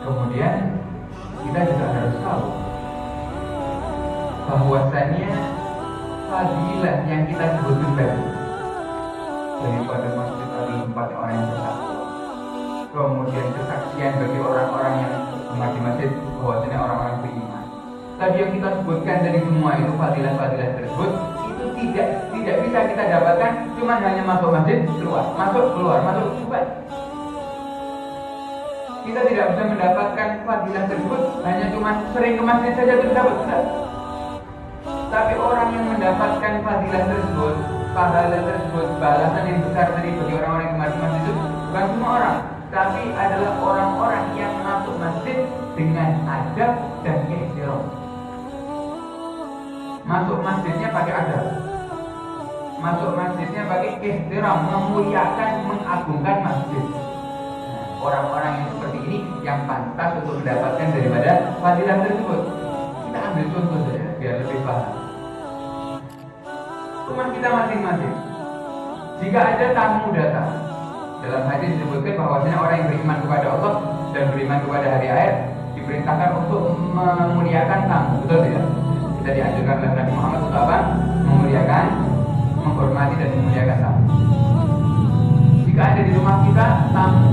Kemudian kita juga harus tahu bahwasanya fadilah yang kita sebutkan tadi daripada masjid adalah tempat orang yang bertakwa, kemudian kesaksian bagi orang-orang yang mengaji masjid bahwasanya orang-orang beriman. Tadi yang kita sebutkan dari semua itu fadilah-fadilah tersebut itu tidak bisa kita dapatkan cuma hanya masuk masjid keluar, masuk keluar, masuk bukan. Kita tidak bisa mendapatkan fadilah tersebut hanya cuma sering ke masjid saja itu dapat, tidak. Tapi orang yang mendapatkan fadilah tersebut, pahala tersebut, balasan yang besar tadi bagi orang-orang yang ke masjid itu bukan semua orang, tapi adalah orang-orang yang masuk masjid dengan adab dan ihtiram. Masuk masjidnya pakai adab, masuk masjidnya pakai ihtiram, memuliakan, mengagungkan masjid. Orang-orang yang seperti ini yang pantas untuk mendapatkan daripada fadilah tersebut. Kita ambil contoh saja biar lebih paham. Rumah kita masing-masing. Jika ada tamu datang, dalam hadis disebutkan bahwasanya orang yang beriman kepada Allah dan beriman kepada hari akhir diperintahkan untuk memuliakan tamu, betul tidak? Kita dianjurkan oleh Nabi Muhammad untuk apa? Memuliakan, menghormati dan memuliakan tamu. Jika ada di rumah kita tamu,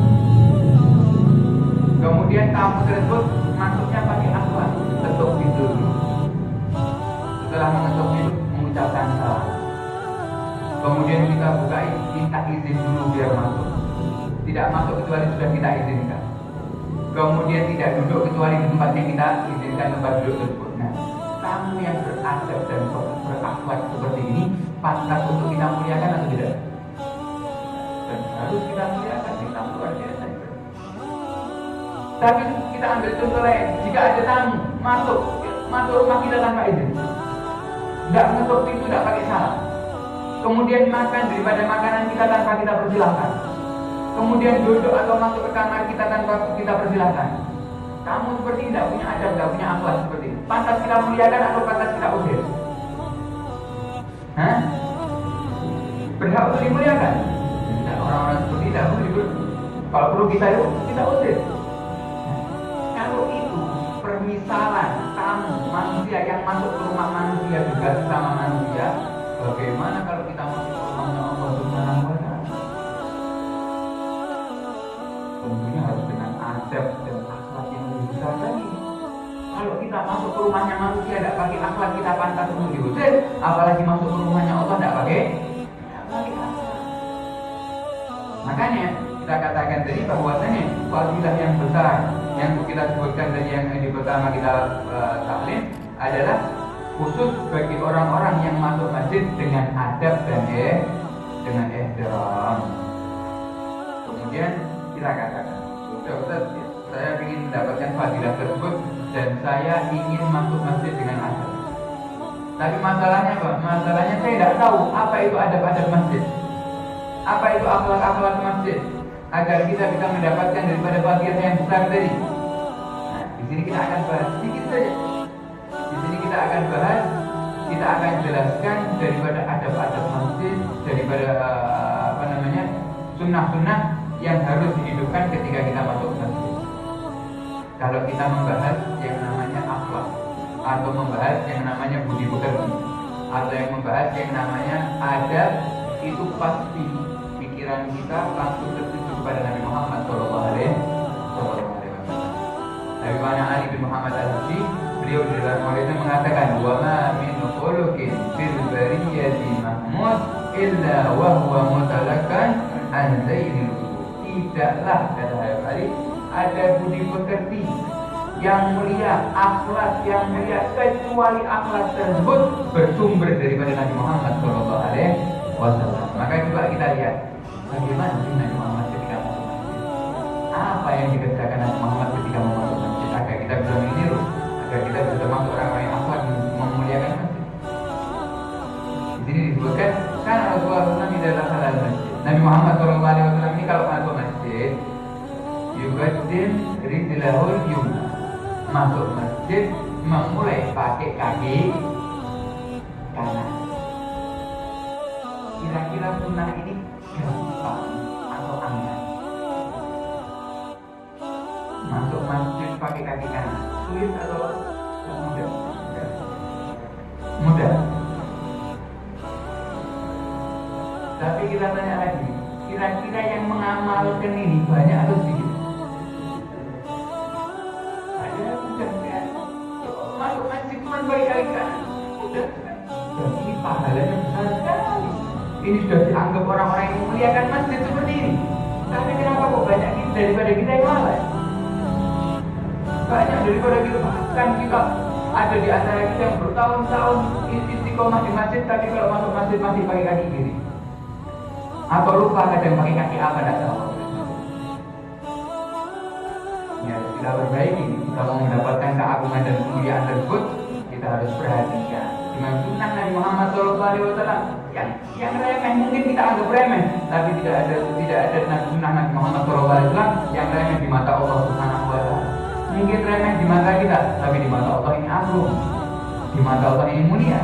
kemudian tamu tersebut masuknya pakai akhlak, ketuk pintu dulu. Setelah mengetuk pintu, mengucapkan salam. Kemudian kita bukain, minta izin dulu biar masuk. Tidak masuk kecuali sudah kita izinkan. Kemudian tidak duduk kecuali di tempat yang kita izinkan tempat duduk tersebut. Nah, tamu yang beradab dan berakhlak seperti ini pantas untuk kita muliakan atau tidak? Dan harus kita muliakan, kita luar biasa. Tapi kita ambil contoh lain, jika ada tamu masuk rumah kita tanpa izin, tidak mengetuk pintu, tidak pakai salam, kemudian makan daripada makanan kita tanpa kita persilahkan, kemudian duduk atau masuk ke kamar kita tanpa kita persilahkan, kamu seperti tidak punya adab, tidak punya akhlak seperti ini. Pantas kita muliakan atau pantas kita usir? Hah? Berhak untuk dimuliakan? Nah, orang-orang seperti tidak perlu. Kalau perlu kita usir. Kalau itu permisalan tamu manusia yang masuk ke rumah manusia juga sama manusia, bagaimana kalau kita masuk ke rumahnya Allah Subhanahu wa Ta'ala? Tentunya harus dengan adab dan akhlak yang lebih besar lagi. Kalau kita masuk ke rumahnya manusia tidak pakai akhlak, kita pantas untuk diusir, apalagi masuk ke rumahnya Allah tidak pakai akhlak. Makanya kita katakan tadi bahwasanya fadilah yang besar yang kita sebutkan tadi yang di pertama kita taklim adalah khusus bagi orang-orang yang masuk masjid dengan adab dan dengan ihtiram. Kemudian kita katakan, sudah Ustaz, saya ingin mendapatkan fadilah tersebut dan saya ingin masuk masjid dengan adab. Tapi masalahnya apa? Masalahnya saya tidak tahu apa itu adab-adab masjid, apa itu akhlak-akhlak masjid, agar kita bisa mendapatkan daripada fadilah yang besar tadi. Nah, di sini kita akan bahas sedikit saja. Di sini kita akan bahas, kita akan jelaskan daripada adab-adab masjid, daripada sunnah-sunnah yang harus dihidupkan ketika kita masuk masjid. Kalau kita membahas yang namanya akhlak, atau membahas yang namanya budi pekerti, atau yang membahas yang namanya adab, itu pasti pikiran kita langsung tertuju kepada Nabi Muhammad Sallallahu Alaihi Wasallam. Nabi Ali bin Muhammad Al-Haji, beliau di dalam maulidnya mengatakan, wa ma min khuluqin fil bariyati mahmud illa wa huwa mutalakkan an zainil qulub. Tidaklah, kata Habib Ali, ada budi pekerti yang mulia, akhlak yang mulia, kecuali akhlak tersebut bersumber daripada Nabi Muhammad Sallallahu Alaihi Wasallam. Maka coba kita lihat bagaimana sih Nabi Muhammad ketika masuk masjid. Apa yang dikerjakan Nabi Muhammad ketika masuk masjid agar kita bisa meniru, agar kita bisa termasuk orang-orang yang akhlak memuliakan masjid. Di sini disebutkan Rasulullah SAW idza dakhala al-masjid. Nabi Muhammad SAW ini kalau masuk masjid, yuqaddim rijlahul yumna. Masuk masjid memulai pakai kaki kanan. Kira-kira sunnah ini gampang atau angin? Masuk masjid pakai kaki kanan sulit atau mudah? Mudah. Tapi kita tanya lagi, kira-kira yang mengamalkan ini banyak atau sedikit? Ada mudah kan? Masuk masjid cuma pakai kaki kanan, mudah kan? Dan ini pahalanya besar sekali. Ini sudah dianggap orang-orang yang memuliakan masjid seperti ini. Tapi kenapa kok banyak kita daripada kita yang malas? Banyak daripada kita, bahkan kita ada di antara kita yang bertahun-tahun istiqomah di masjid, tapi kalau masuk masjid masih pakai kaki kiri. Atau lupa kadang pakai kaki apa, tidak tahu. Ya, kita perbaiki. Kita mau mendapatkan keagungan dan kemuliaan tersebut, kita harus perhatikan. Dengan sunnah Nabi Muhammad SAW yang remeh mungkin kita anggap remeh, tapi tidak ada sunnah Nabi Muhammad SAW yang remeh di mata Allah Subhanahu Wa Taala. Mungkin remeh di mata kita, tapi di mata Allah ini agung, di mata Allah ini mulia.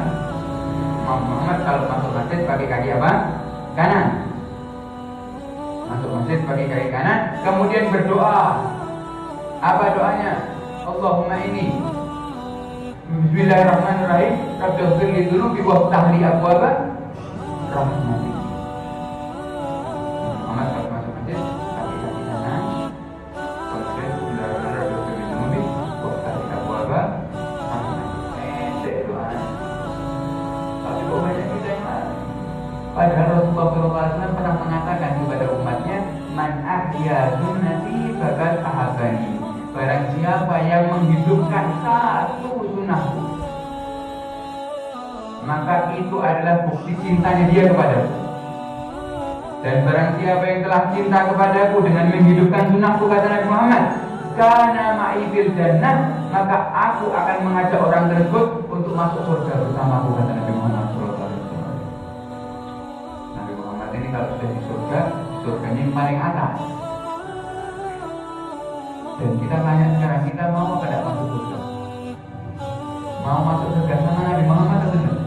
Muhammad kalau masuk masjid pakai kaki apa? Kanan. Masuk masjid pakai kaki kanan, kemudian berdoa. Apa doanya? Allahumma inni Bismillahirrahmanirrahim. Rabbighfir li dzunubi waftah li abwaaba rahmatik. Muhammad kalau masuk masjid pakai kaki kanan, kemudian Bismillahirrahmanirrahim. Rabbighfir li dzunubi waftah li abwaaba rahmatik. Doa. Tapi kok banyak kita yang lain? Padahal Rasulullah SAW pernah mengatakan kepada umatnya, man ahya sunnati faqad ahabbani. Barang siapa yang menghidupkan satu sunnahku, maka itu adalah bukti cintanya dia kepadaku. Dan barang siapa yang telah cinta kepadaku dengan menghidupkan sunnahku, kata Nabi Muhammad, kana ma'i fil jannah, maka aku akan mengajak orang tersebut untuk masuk surga bersamaku, kata Nabi Muhammad SAW. Nabi Muhammad ini kalau sudah di surga, surganya yang paling atas. Dan kita tanya sekarang, kita mau apa tidak masuk surga? Mau masuk surga sama Nabi Muhammad atau tidak?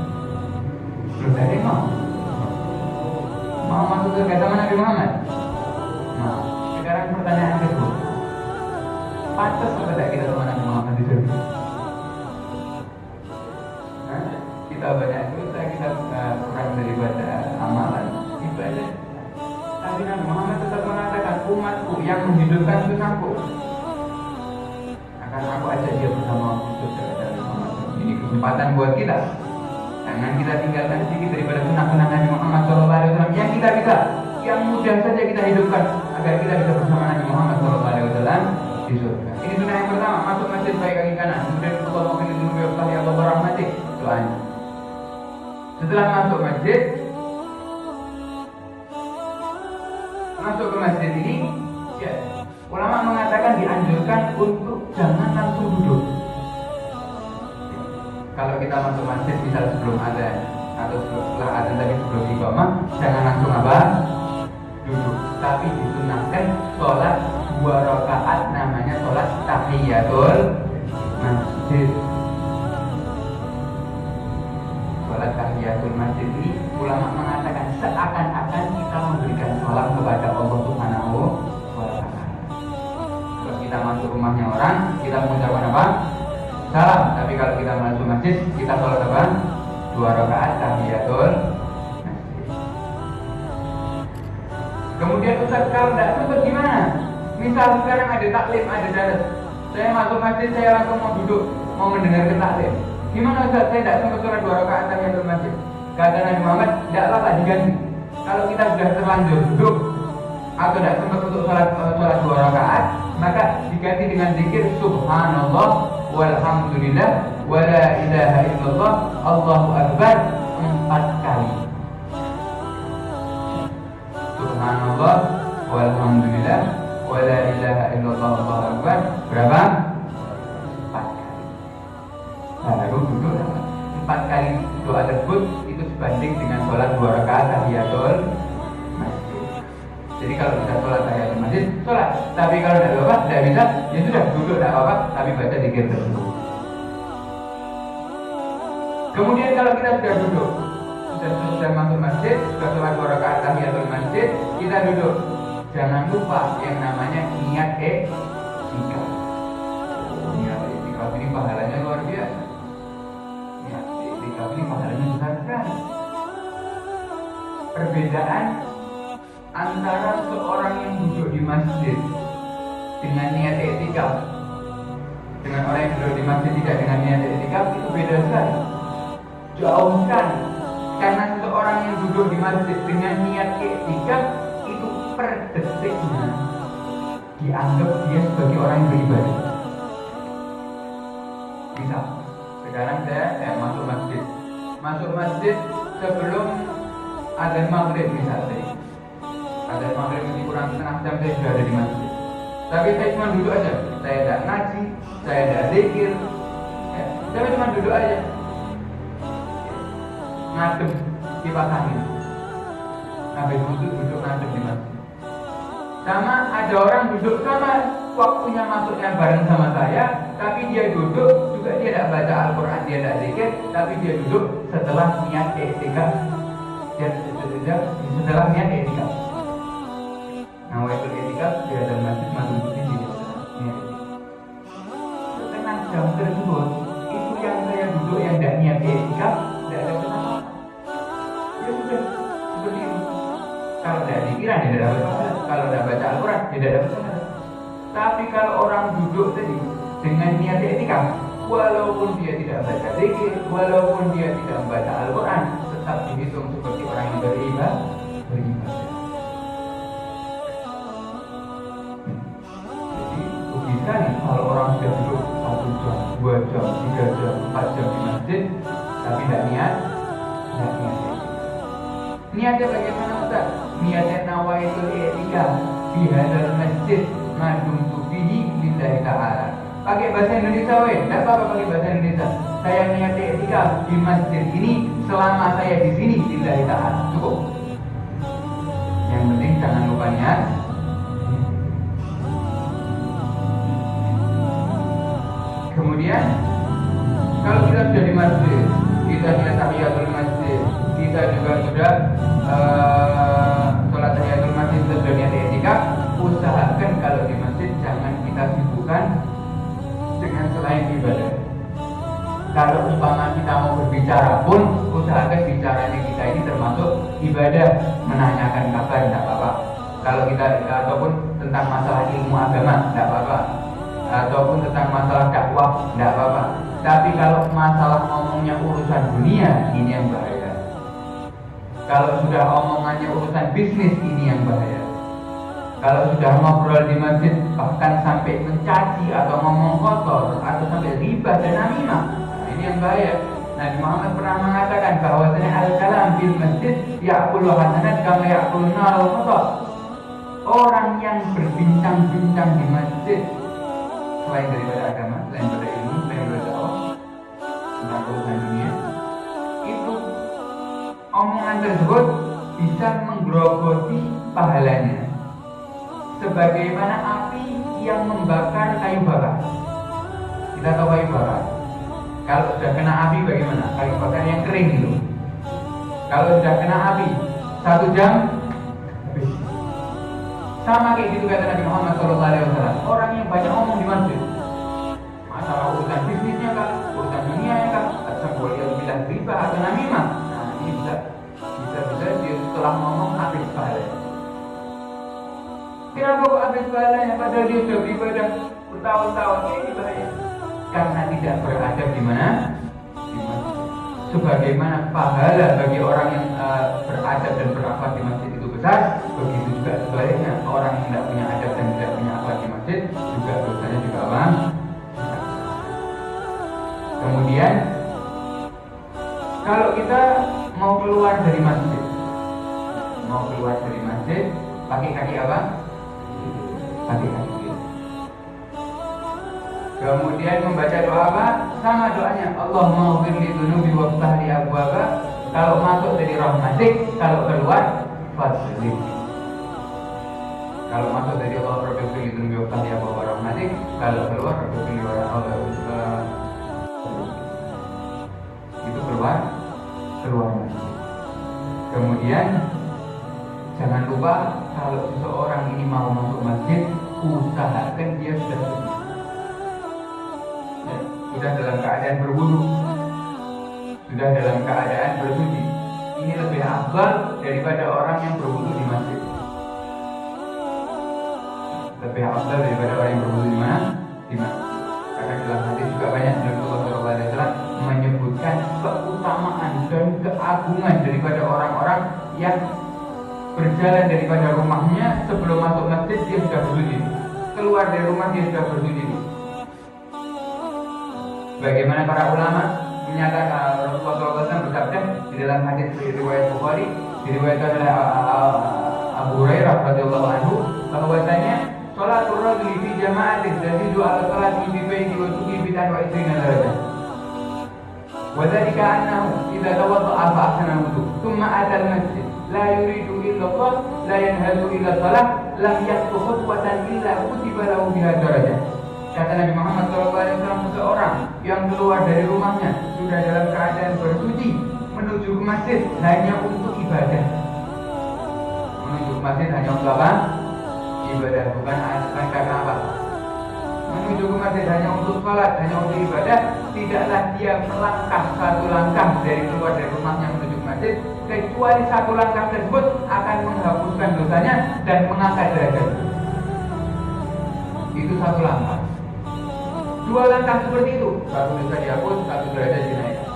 Belum ada yang mau. Mau masuk surga sama Nabi Muhammad? Nah, sekarang pertanyaan kedua, pantas atau tidak kita sama Nabi Muhammad di surga? Nah, kita banyak dosa, kita kurang daripada amalan ibadah. Tapi Nabi Muhammad tetap mengatakan, umatku yang menghidupkan sunnahku akan aku ajak dia bersama surga. Ini kesempatan buat kita. Jangan kita tinggalkan sedikit daripada sunnah-sunnah Nabi Muhammad SAW yang kita bisa, yang mudah saja kita hidupkan agar kita bisa bersama Nabi Muhammad SAW di surga. Ini sunnah yang pertama, masuk masjid pakai kaki kanan. Kemudian Allah mau pilih dulu ya Allah rahmatik. Doanya. Setelah masuk masjid, masuk ke masjid ini, ya, ulama mengatakan dianjurkan untuk jangan langsung duduk. Kalau kita masuk masjid misal sebelum azan atau setelah azan tadi sebelum iqamah, jangan langsung apa? Duduk. Tapi disunahkan sholat 2 rakaat, namanya sholat tahiyatul masjid. Sholat tahiyatul masjid ini ulama mengatakan seakan-akan kita memberikan salam kepada Allah Subhanahu wa Ta'ala. Kalau kita masuk rumahnya orang, kita mengucapkan apa? Salam. Tapi kalau kita masuk masjid, kita sholat apa? 2 rakaat tahiyatul masjid. Kemudian Ustaz, kalau tidak sempat gimana? Misal sekarang ada taklim, ada daras, saya masuk masjid, saya langsung mau duduk, mau mendengarkan taklim. Gimana Ustaz? Saya tidak sempat sholat 2 rakaat tahiyatul masjid. Kata Nabi Muhammad, tidak apa-apa, diganti. Kalau kita sudah terlanjur duduk atau tidak sempat untuk sholat 2 rakaat, maka diganti dengan zikir Subhanallah walhamdulillah wala ilaha illallah Allahu akbar 4 kali. Subhanallah walhamdulillah wala ilaha illallah Allahu akbar berapa? 4 kali. Baru duduk 4 kali doa tersebut itu sebanding dengan sholat 2 rakaat tahiyatul masjid. Jadi kalau bisa sholat tahiyatul masjid, sholat. Tapi kalau tidak apa-apa, tidak bisa, ya sudah duduk tidak apa-apa, tapi baca zikir tersebut. Kemudian kalau kita sudah duduk, sudah masuk masjid, sudah sholat 2 rakaat tahiyatul masjid, kita duduk. Jangan lupa yang namanya niat i'tikaf. Niat i'tikaf ini pahalanya luar biasa. Niat i'tikaf ini pahalanya besar sekali. Perbedaan antara seorang yang duduk di masjid dengan niat i'tikaf dengan orang yang duduk di masjid tidak dengan niat i'tikaf itu beda sekali. Jauh sekali. Karena seseorang yang duduk di masjid dengan niat i'tikaf itu per detiknya dianggap dia sebagai orang yang beribadah. Misal, sekarang saya masuk masjid sebelum adzan maghrib misalnya. Adzan maghrib masih kurang setengah jam saya sudah ada di masjid. Tapi saya cuma duduk aja, saya tidak ngaji, saya tidak zikir, saya cuma duduk aja. Ngadem kipas angin. Habis itu duduk ngadem di masjid. Sama ada orang duduk sama waktunya masuknya bareng sama saya, tapi dia duduk juga dia tidak baca Al-Quran, dia tidak zikir, tapi dia duduk setelah niat i'tikaf. Setelah niat i'tikaf. Nah, waktu i'tikaf di dalam masjid masuk di sini. Setengah jam tersebut itu yang saya duduk yang tidak niat i'tikaf. Kalau tidak dikiran tidak dapat pahala, kalau tidak baca Al-Quran tidak dapat pahala. Tapi kalau orang duduk tadi dengan niat i'tikaf, walaupun dia tidak baca zikir, walaupun dia tidak membaca Al-Quran, tetap dihitung seperti orang yang beribadah. Jadi rugi sekali kalau orang sudah duduk 1 jam, 2 jam, 3 jam, 4 jam di masjid, tapi tidak niat. Niatnya bagaimana Ustaz? Niatnya nawaitul i'tikaf fi hadzal masjid ma dumtu fihi lillahi ta'ala. Pakai bahasa Indonesia tidak apa-apa pakai bahasa Indonesia. Saya niat i'tikaf di masjid ini selama saya di sini lillahi ta'ala. Cukup. Yang penting jangan lupa niat. Kemudian kalau kita sudah di masjid, kita niat tahiyatul masjid, kita juga sudah sholat tahiyatul masjid, kita sudah niat i'tikaf, usahakan kalau di masjid jangan kita sibukkan dengan selain ibadah. Kalau umpama kita mau berbicara pun, usahakan bicaranya kita ini termasuk ibadah, menanyakan kabar tidak apa-apa. Kalau kita ataupun tentang masalah ilmu agama tidak apa-apa, ataupun tentang masalah dakwah tidak apa-apa. Tapi kalau masalah ngomongnya urusan dunia, ini yang bahaya. Kalau sudah omongannya urusan bisnis, ini yang bahaya. Kalau sudah ngobrol di masjid bahkan sampai mencaci atau ngomong kotor atau sampai riba dan namimah, nah ini yang bahaya. Nabi Muhammad pernah mengatakan bahwasanya al-kalam bil masjid ya'kulu hasanat kama ya'kulu nar al-qatar. Orang yang berbincang-bincang di masjid selain daripada agama, selain daripada ilmu, selain daripada dakwah tentang urusan dunia, itu omongan tersebut bisa menggerogoti pahalanya sebagaimana api yang membakar kayu bakar. Kita tahu kayu bakar, kalau sudah kena api bagaimana? Kayu bakar yang kering itu, kalau sudah kena api 1 jam habis. Sama kayak gitu kata Nabi Muhammad SAW. Orang yang banyak ngomong di masjid, masalah urusan bisnisnya kah, urusan dunianya kah, atau boleh bilang riba atau namimah. Nah ini bisa dia setelah ngomong habis pahalanya. Kenapa kok habis pahalanya? Padahal dia sudah beribadah bertahun-tahun. Ini bahaya. Karena tidak beradab di mana? Di masjid. Sebagaimana pahala bagi orang yang beradab dan berakhlak di masjid itu besar, begitu juga sebaliknya orang yang tidak punya adab dan tidak punya akhlak di masjid juga dosanya juga besar. Kemudian kalau kita mau keluar dari masjid, pakai kaki apa? Pakai kaki kiri. Kemudian membaca doa apa? Sama doanya, Allahumma ighfir li dzunubi waftah li abwaaba Kalau masuk dari rahmatik, kalau keluar fadlik. Kalau masuk dari Allah Rabbil itu biwafat ya bahwa rahmatik, kalau keluar Rabbil itu keluar masjid. Kemudian jangan lupa kalau seseorang ini mau masuk masjid, usahakan dia sudah suci. Ya, sudah dalam keadaan berwudu, sudah dalam keadaan bersuci. Ini lebih afdal daripada orang yang berwudu di masjid. Lebih afdal daripada orang yang berwudu di mana? Di masjid. Karena dalam hadis juga banyak Rasulullah SAW menyebutkan keutamaan dan keagungan daripada orang-orang yang berjalan daripada rumahnya sebelum masuk masjid dia sudah bersuci, keluar dari rumah dia sudah bersuci. Bagaimana para ulama menyatakan Rasulullah SAW bersabda di dalam hadis riwayat Bukhari, diriwayatkan oleh Abu Hurairah radhiyallahu anhu, bahwasanya sholatul rajuli fi jama'atin tazidu ala salati fi baiti wa tuqi bi 20 darajah. Wa dzalika annahu idza tawadda'a fa ahsana wudu thumma ata al-masjid la yuridu illa Allah la yanhadu illa salah lam yaqtu khutwatan illa kutiba lahu biha darajah. Kata Nabi Muhammad SAW, seseorang yang keluar dari rumahnya sudah dalam keadaan bersuci menuju ke masjid hanya untuk ibadah. Menuju ke masjid hanya untuk apa? Ibadah, bukan karena apa? Menuju ke masjid hanya untuk sholat, hanya untuk ibadah. Tidaklah dia melangkah satu langkah dari keluar dari rumahnya menuju ke masjid, kecuali satu langkah tersebut akan menghapuskan dosanya dan mengangkat derajat. Itu satu langkah. Dua langkah seperti itu, satu dosa dihapus, satu derajat dinaikkan.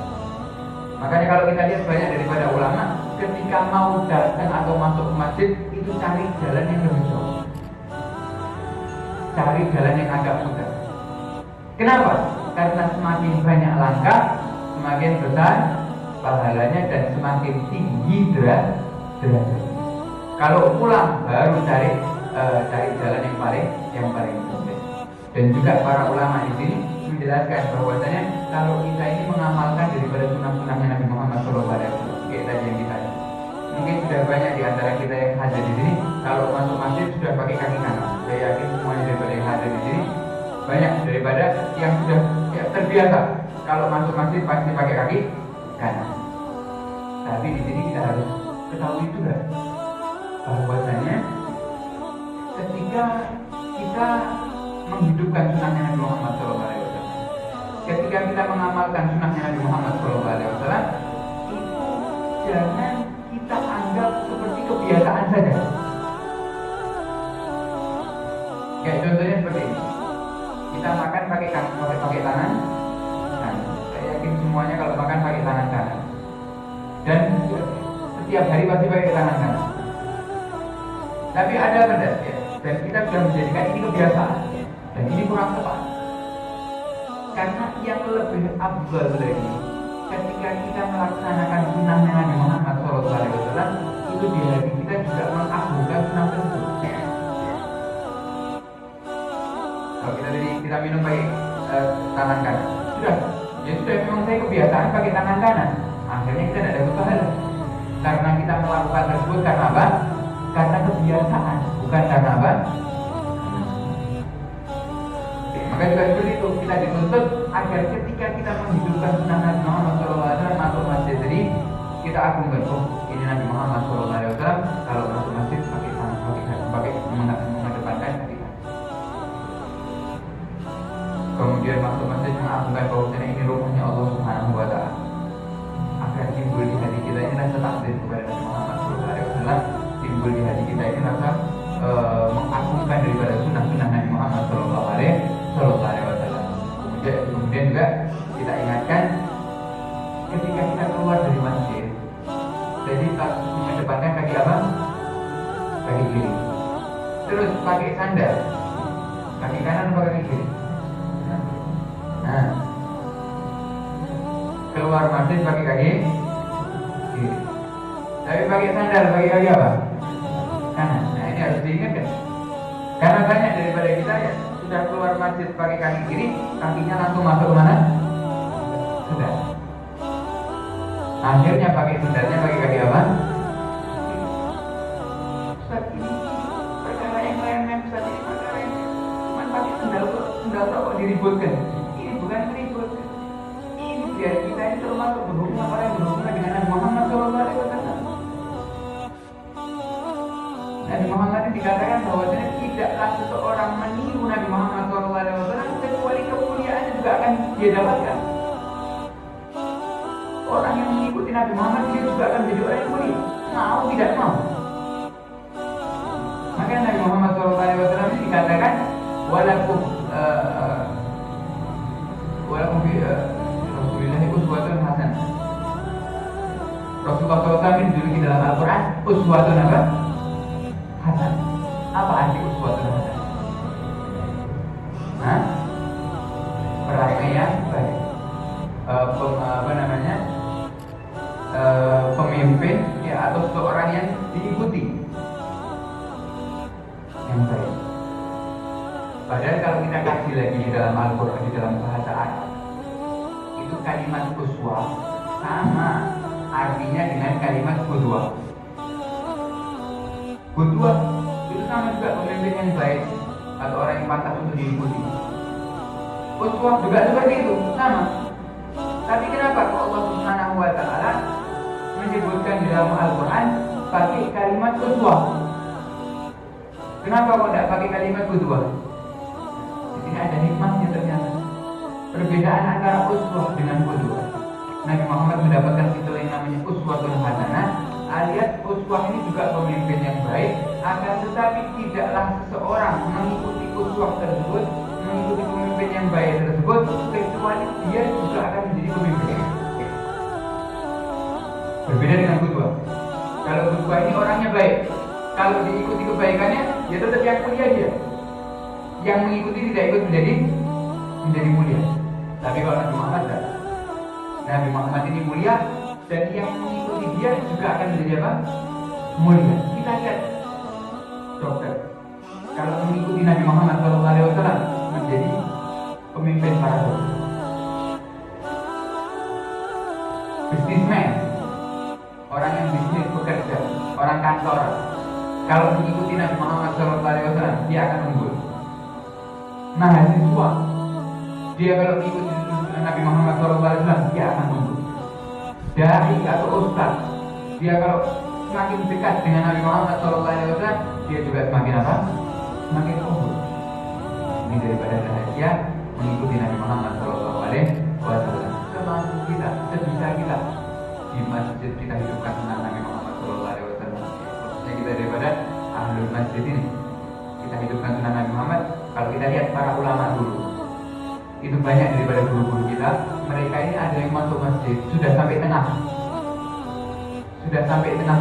Makanya kalau kita lihat banyak daripada ulama, ketika mau datang atau masuk ke masjid itu cari jalan yang lebih jauh, cari jalan yang agak mudah. Kenapa? Karena semakin banyak langkah, semakin besar pahalanya dan semakin tinggi derajat. Kalau pulang baru cari jalan yang paling mudah. Dan juga para ulama di sini menjelaskan bahwasanya kalau kita ini mengamalkan daripada sunnah-sunnahnya Nabi Muhammad SAW, kayak tadi yang kita mungkin sudah banyak di antara kita yang hadir di sini kalau masuk masjid sudah pakai kaki kanan. Saya yakin semuanya daripada yang hadir di sini banyak daripada yang sudah terbiasa kalau masuk masjid pasti pakai kaki kanan. Tapi di sini kita harus ketahui juga bahwasanya ketika kita menghidupkan sunnahnya Nabi Muhammad SAW, ketika kita mengamalkan sunnahnya Nabi Muhammad SAW, itu jangan kita anggap seperti kebiasaan saja. Kayak contohnya seperti ini, kita makan pakai tangan kanan. Saya yakin semuanya kalau makan pakai tangan kanan, dan setiap hari pasti pakai tangan kanan. Tapi ada benda ya, dan kita sudah menjadikan ini kebiasaan. Dan ini kurang tepat. Karena yang lebih afdal lagi ketika kita melaksanakan sunnah Nabi Muhammad SAW, itu di hati kita juga mengagungkan sunnah tersebut. Kalau kita minum pakai tangan kanan, ya sudah memang saya kebiasaan pakai tangan kanan. Akhirnya kita tidak dapat pahala. Karena kita melakukan tersebut karena apa? Karena kebiasaan, bukan karena apa? Maka juga seperti itu, kita dituntut agar ketika kita menghidupkan sunnah Nabi Muhammad SAW masuk masjid, jadi kita agungkan, ini Nabi Muhammad SAW kalau masuk masjid pakai tangan, pakai mengedepankan kaki. Kemudian masuk masjid mengagungkan bahwasanya ini rumahnya Allah Subhanahu Wa Taala. Agar timbul di hati kita ini rasa takzim kepada Nabi Muhammad SAW, timbul di hati kita ini rasa mengagungkan daripada sunnah-sunnah Nabi Muhammad SAW. Kemudian juga kita ingatkan ketika kita keluar dari masjid, jadi tak mengedepankan kaki apa? Kaki kiri. Terus pakai sandal, kaki kanan atau kaki kiri? Nah, keluar masjid pakai kaki kiri. Tapi pakai sandal pakai kaki apa? Kanan. Nah ini harus diingatkan. Karena banyak daripada kita ya sudah keluar masjid pakai kaki kiri, kakinya langsung masuk ke mana? Sudah. Akhirnya pakai sundatnya pakai kaki apa? Ustaz, ini perkara yang remeh, Ustaz, ini perkara yang cuma pakai sendal kok diributkan. Ini bukan ribut. Ini biar kita ini termasuk berhubungan orang yang berhubungan dengan Nabi Muhammad SAW. Nabi Muhammad ini dikatakan bahwasanya tidaklah seseorang meniru Nabi Muhammad SAW kecuali kemuliaannya juga akan dia dapatkan. Orang yang mengikuti Nabi Muhammad dia juga akan menjadi orang yang mulia, mau tidak mau. Maka Nabi Muhammad SAW ini dikatakan walakum fi Rasulillah uswatun hasanah. Rasulullah SAW dijuluki dalam Al-Quran uswatun apa? Hasan. Apa arti uswatun hasan? Nah, perhatian baik. Pemimpin ya atau seorang yang diikuti yang baik. Padahal kalau kita kaji lagi di dalam Al-Quran, di dalam bahasa Arab, itu kalimat uswah sama artinya dengan kalimat qudwah. Qudwah itu sama juga pemimpin yang baik atau orang yang pantas untuk diikuti. Uswah juga seperti itu, sama. Tapi kenapa Allah Subhanahu wa Ta'ala menyebutkan di dalam Al-Quran pakai kalimat uswah? Kenapa kok tidak pakai kalimat qudwah? Di sini ada hikmahnya ternyata. Perbedaan antara uswah dengan qudwah. Nabi Muhammad mendapatkan titel yang namanya uswatun hasanah, alias uswah ini juga pemimpin yang baik, akan tetapi tidaklah seseorang mengikuti uswah tersebut, mengikuti pemimpin yang baik tersebut, kecuali dia juga akan menjadi pemimpin. Berbeda dengan qudwah. Kalau qudwah ini orangnya baik, kalau diikuti kebaikannya, ya tetap yang mulia dia. Yang mengikuti tidak ikut menjadi mulia. Tapi kalau Nabi Muhammad tidak. Nabi Muhammad ini mulia, dan yang mengikuti dia juga akan menjadi apa? Mulia. Kita lihat dokter, kalau mengikuti Nabi Muhammad SAW menjadi pemimpin para dokter. Businessman, orang yang bisnis bekerja, orang kantor, kalau mengikuti Nabi Muhammad SAW dia akan unggul. Mahasiswa, dia kalau mengikuti Nabi Muhammad SAW dia akan unggul. Dai atau ustaz, dia kalau semakin dekat dengan Nabi Muhammad SAW dia juga semakin apa? Semakin unggul. Ini daripada rahasia mengikuti Nabi Muhammad SAW. Semampu kita, sebisa kita di masjid kita hidupkan sunnah Nabi Muhammad SAW. Maksudnya kita daripada ahlul masjid ini kita hidupkan sunnah Nabi Muhammad. Kalau kita lihat para ulama dulu, itu banyak daripada guru-guru kita, mereka ini ada yang masuk masjid sudah sampai tengah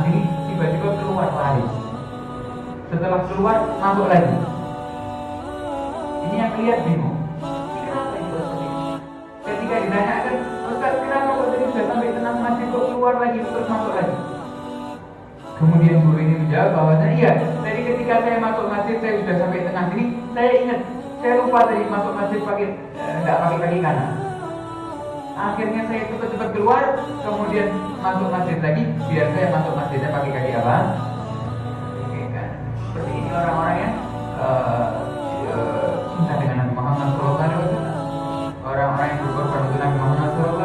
sini, tiba-tiba keluar lari. Setelah keluar masuk lagi. Ini yang lihat bingung. Ini kenapa itu? Ketika ditanyakan, Ustaz, kenapa kok tadi sudah sampai tengah masjid kok keluar lagi terus masuk lagi? Kemudian guru ini menjawab bahwa iya, tadi ketika saya masuk masjid saya sudah sampai tengah sini, saya ingat saya lupa tadi masuk masjid tidak pakai kaki kanan. Akhirnya saya cepat-cepat keluar, kemudian masuk masjid lagi, biar saya masuk masjidnya pakai kaki apa? Kaki kanan. Seperti ini orang-orang yang cinta dengan Nabi Muhammad SAW, orang-orang yang berkorban untuk Nabi Muhammad SAW,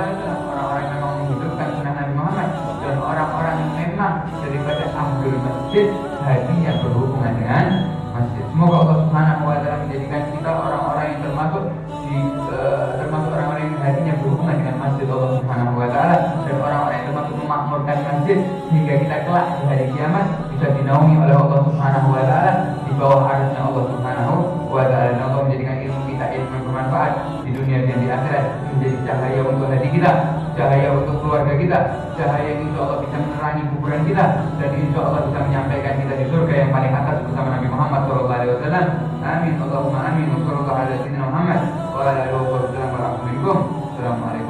orang-orang yang memang menghidupkan sunnah Nabi Muhammad, dan orang-orang yang memang daripada ahlul masjid hatinya berhubungan dengan masjid. Semoga Allah Subhanahu wa Ta'ala menjadikan kita orang-orang yang termasuk orang-orang yang hatinya berhubungan dengan masjid Allah Subhanahu wa Ta'ala, dan orang-orang yang termasuk memakmurkan masjid sehingga kita kelak di hari kiamat bisa dinaungi oleh Allah Subhanahu wa Ta'ala di bawah arsy-Nya Allah Subhanahu wa Ta'ala. Dan Allah menjadikan ilmu kita ilmu yang bermanfaat di dunia dan di akhirat, menjadi cahaya untuk hati kita, cahaya untuk keluarga kita, cahaya yang insya Allah bisa menerangi kuburan kita, dan insya Allah bisa menyampaikan kita di surga yang paling atas bersama Nabi Muhammad SAW. Amin Allahumma amin. Wassallallahu ala sayyidina Muhammad wa ala alihi wa sahbihi. Assalamualaikum.